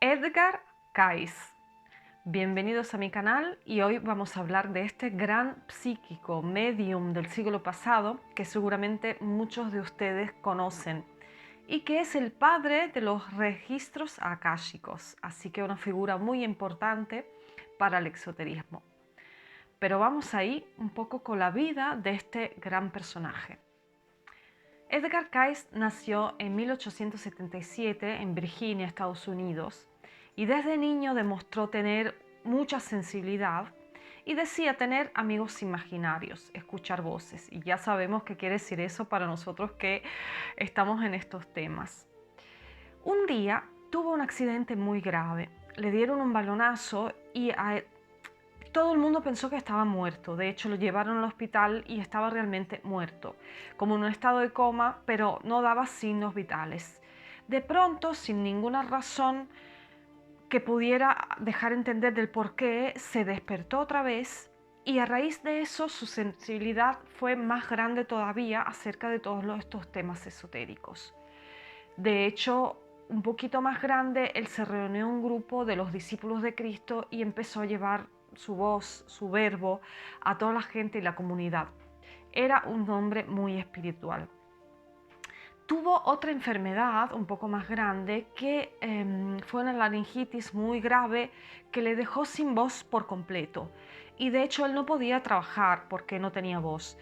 Edgar Cayce. Bienvenidos a mi canal y hoy vamos a hablar de este gran psíquico medium del siglo pasado que seguramente muchos de ustedes conocen y que es el padre de los registros akáshicos, así que una figura muy importante para el esoterismo. Pero vamos ahí un poco con la vida de este gran personaje. Edgar Cayce nació en 1877 en Virginia, Estados Unidos, y desde niño demostró tener mucha sensibilidad y decía tener amigos imaginarios, escuchar voces. Y ya sabemos qué quiere decir eso para nosotros que estamos en estos temas. Un día tuvo un accidente muy grave. Le dieron un balonazo y todo el mundo pensó que estaba muerto. De hecho, lo llevaron al hospital y estaba realmente muerto, como en un estado de coma, pero no daba signos vitales. De pronto, sin ninguna razón que pudiera dejar entender del por qué, se despertó otra vez y a raíz de eso su sensibilidad fue más grande todavía acerca de todos estos temas esotéricos. De hecho, un poquito más grande, él se reunió en un grupo de los discípulos de Cristo y empezó a llevar su voz, su verbo, a toda la gente y la comunidad. Era un hombre muy espiritual. Tuvo otra enfermedad un poco más grande que fue una laringitis muy grave que le dejó sin voz por completo. Y de hecho él no podía trabajar porque no tenía voz.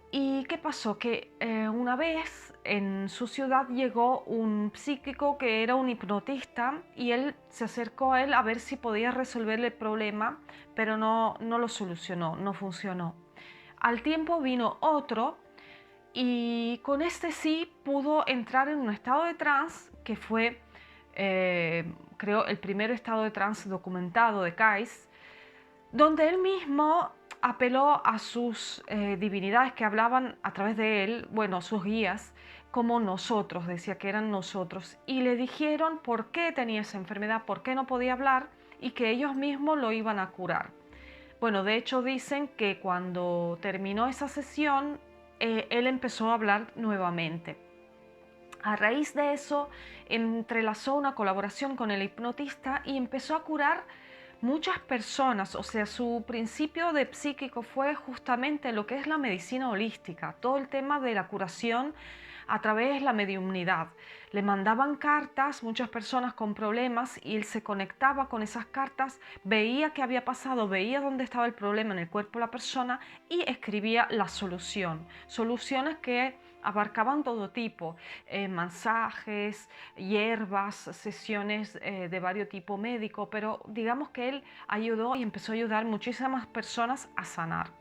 ¿Y qué pasó? Que una vez en su ciudad llegó un psíquico que era un hipnotista y él se acercó a él a ver si podía resolverle el problema, pero no lo solucionó, no funcionó. Al tiempo vino otro y con este sí pudo entrar en un estado de trance que fue, creo, el primer estado de trance documentado de Cayce, donde él mismo apeló a sus divinidades que hablaban a través de él, bueno, sus guías, como nosotros, decía que eran nosotros, y le dijeron por qué tenía esa enfermedad, por qué no podía hablar y que ellos mismos lo iban a curar. Bueno, de hecho dicen que cuando terminó esa sesión, él empezó a hablar nuevamente. A raíz de eso, entrelazó una colaboración con el hipnotista y empezó a curar muchas personas. O sea, su principio de psíquico fue justamente lo que es la medicina holística, todo el tema de la curación a través de la mediumnidad. Le mandaban cartas, muchas personas con problemas, y él se conectaba con esas cartas, veía qué había pasado, veía dónde estaba el problema en el cuerpo de la persona y escribía la solución. Soluciones que abarcaban todo tipo, masajes, hierbas, sesiones de varios tipos médicos, pero digamos que él ayudó y empezó a ayudar muchísimas personas a sanar.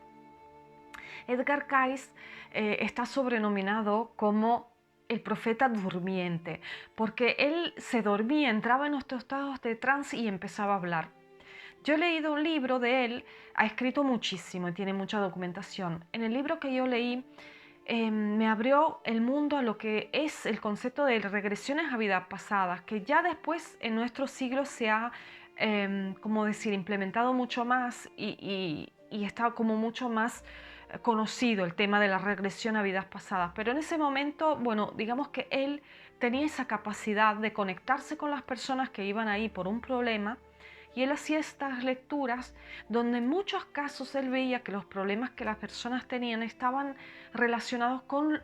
Edgar Cayce está sobrenominado como el profeta durmiente, porque él se dormía, entraba en estos estados de trance y empezaba a hablar. Yo he leído un libro de él, ha escrito muchísimo y tiene mucha documentación. En el libro que yo leí, me abrió el mundo a lo que es el concepto de regresiones a vidas pasadas, que ya después en nuestros siglos se ha, como decir, implementado mucho más y está como mucho más conocido el tema de la regresión a vidas pasadas. Pero en ese momento, bueno, digamos que él tenía esa capacidad de conectarse con las personas que iban ahí por un problema y él hacía estas lecturas donde en muchos casos él veía que los problemas que las personas tenían estaban relacionados con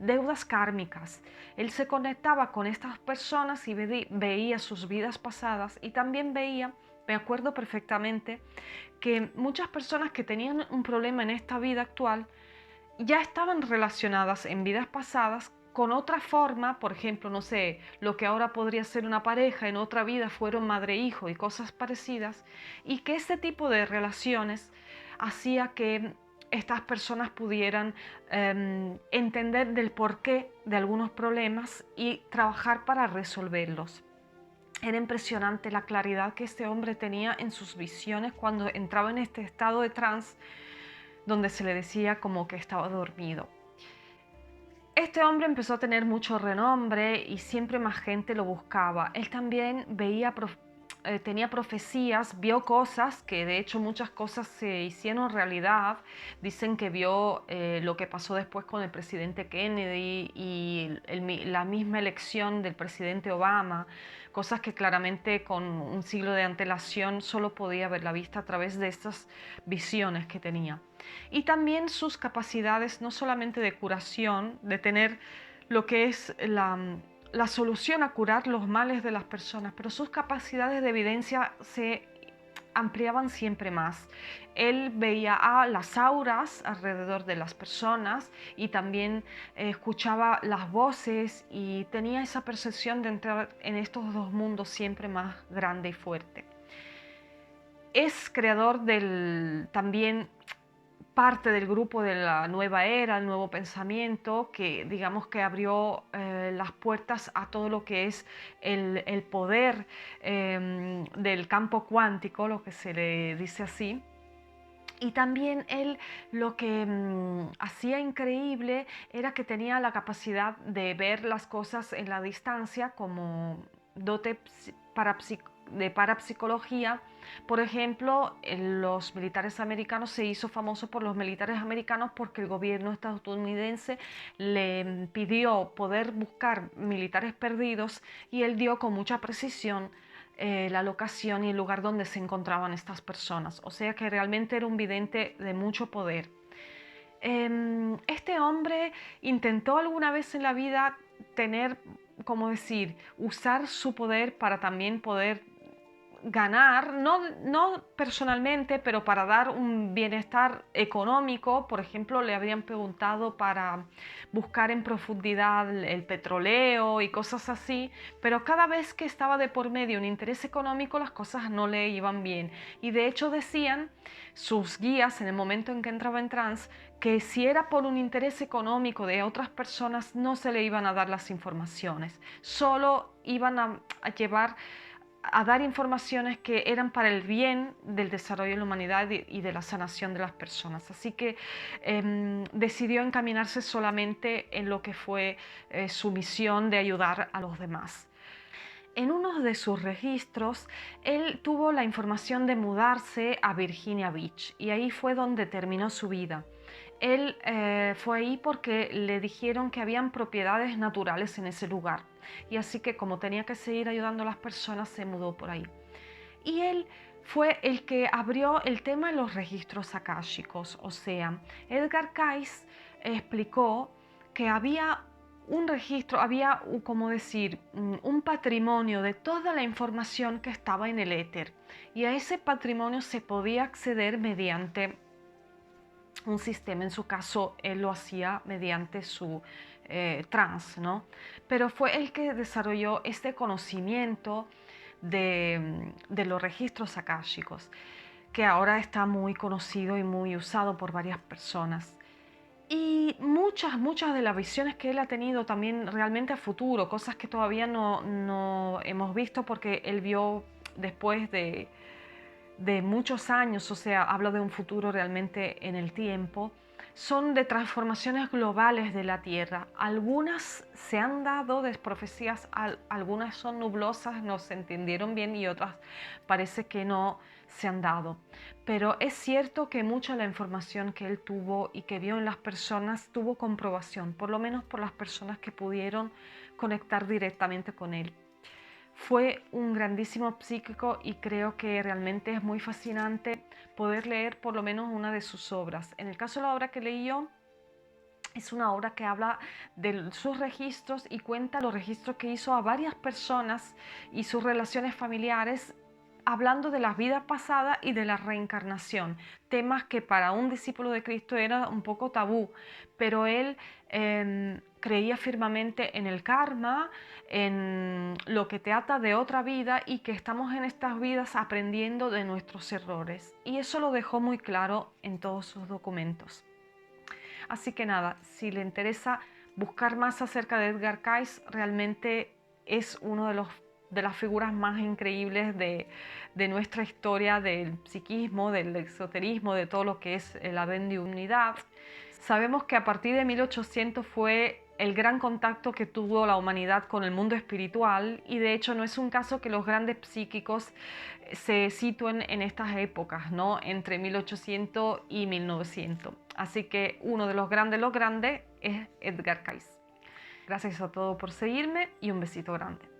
deudas kármicas. Él se conectaba con estas personas y veía sus vidas pasadas y también veía, me acuerdo perfectamente, que muchas personas que tenían un problema en esta vida actual ya estaban relacionadas en vidas pasadas con otra forma, por ejemplo, no sé, lo que ahora podría ser una pareja, en otra vida fueron madre-hijo y cosas parecidas, y que este tipo de relaciones hacía que estas personas pudieran entender del porqué de algunos problemas y trabajar para resolverlos. Era impresionante la claridad que este hombre tenía en sus visiones cuando entraba en este estado de trance donde se le decía como que estaba dormido. Este hombre empezó a tener mucho renombre y siempre más gente lo buscaba. Él también veía tenía profecías, vio cosas, que de hecho muchas cosas se hicieron realidad. Dicen que vio lo que pasó después con el presidente Kennedy y la misma elección del presidente Obama, cosas que claramente con un siglo de antelación solo podía ver la vista a través de estas visiones que tenía. Y también sus capacidades no solamente de curación, de tener lo que es la solución a curar los males de las personas, pero sus capacidades de evidencia se ampliaban siempre más. Él veía a las auras alrededor de las personas y también escuchaba las voces y tenía esa percepción de entrar en estos dos mundos siempre más grande y fuerte. Es creador también parte del grupo de la nueva era, el nuevo pensamiento, que digamos que abrió las puertas a todo lo que es el poder del campo cuántico, lo que se le dice así. Y también él lo que hacía increíble era que tenía la capacidad de ver las cosas en la distancia como dote de parapsicología. Por ejemplo, los militares americanos, se hizo famoso por los militares americanos porque el gobierno estadounidense le pidió poder buscar militares perdidos y él dio con mucha precisión la locación y el lugar donde se encontraban estas personas. O sea que realmente era un vidente de mucho poder. Este hombre intentó alguna vez en la vida tener, como decir, usar su poder para también poder ganar, no personalmente, pero para dar un bienestar económico. Por ejemplo, le habrían preguntado para buscar en profundidad el petróleo y cosas así, pero cada vez que estaba de por medio un interés económico, las cosas no le iban bien. Y de hecho decían sus guías en el momento en que entraba en trance que si era por un interés económico de otras personas no se le iban a dar las informaciones, solo iban a llevar a dar informaciones que eran para el bien del desarrollo de la humanidad y de la sanación de las personas. Así que decidió encaminarse solamente en lo que fue su misión de ayudar a los demás. En uno de sus registros, él tuvo la información de mudarse a Virginia Beach y ahí fue donde terminó su vida. Él fue ahí porque le dijeron que habían propiedades naturales en ese lugar y así que como tenía que seguir ayudando a las personas se mudó por ahí. Y él fue el que abrió el tema de los registros akáshicos, o sea, Edgar Cayce explicó que había un registro, había, como decir, un patrimonio de toda la información que estaba en el éter y a ese patrimonio se podía acceder mediante un sistema. En su caso él lo hacía mediante su trance, ¿no? Pero fue el que desarrolló este conocimiento de los registros akáshicos, que ahora está muy conocido y muy usado por varias personas. Y muchas de las visiones que él ha tenido también realmente a futuro, cosas que todavía no hemos visto porque él vio después de muchos años, o sea, hablo de un futuro realmente en el tiempo, son de transformaciones globales de la Tierra. Algunas se han dado de profecías, algunas son nublosas, no se entendieron bien y otras parece que no se han dado. Pero es cierto que mucha de la información que él tuvo y que vio en las personas tuvo comprobación, por lo menos por las personas que pudieron conectar directamente con él. Fue un grandísimo psíquico y creo que realmente es muy fascinante poder leer por lo menos una de sus obras. En el caso de la obra que leí yo, es una obra que habla de sus registros y cuenta los registros que hizo a varias personas y sus relaciones familiares, hablando de la vida pasada y de la reencarnación, temas que para un discípulo de Cristo era un poco tabú, pero él creía firmemente en el karma, en lo que te ata de otra vida y que estamos en estas vidas aprendiendo de nuestros errores. Y eso lo dejó muy claro en todos sus documentos. Así que nada, si le interesa buscar más acerca de Edgar Cayce, realmente es uno de las figuras más increíbles de nuestra historia del psiquismo, del esoterismo, de todo lo que es la mediunidad. Sabemos que a partir de 1800 fue el gran contacto que tuvo la humanidad con el mundo espiritual, y de hecho no es un caso que los grandes psíquicos se sitúen en estas épocas, ¿no? Entre 1800 y 1900. Así que uno de los grandes es Edgar Cayce. Gracias a todos por seguirme y un besito grande.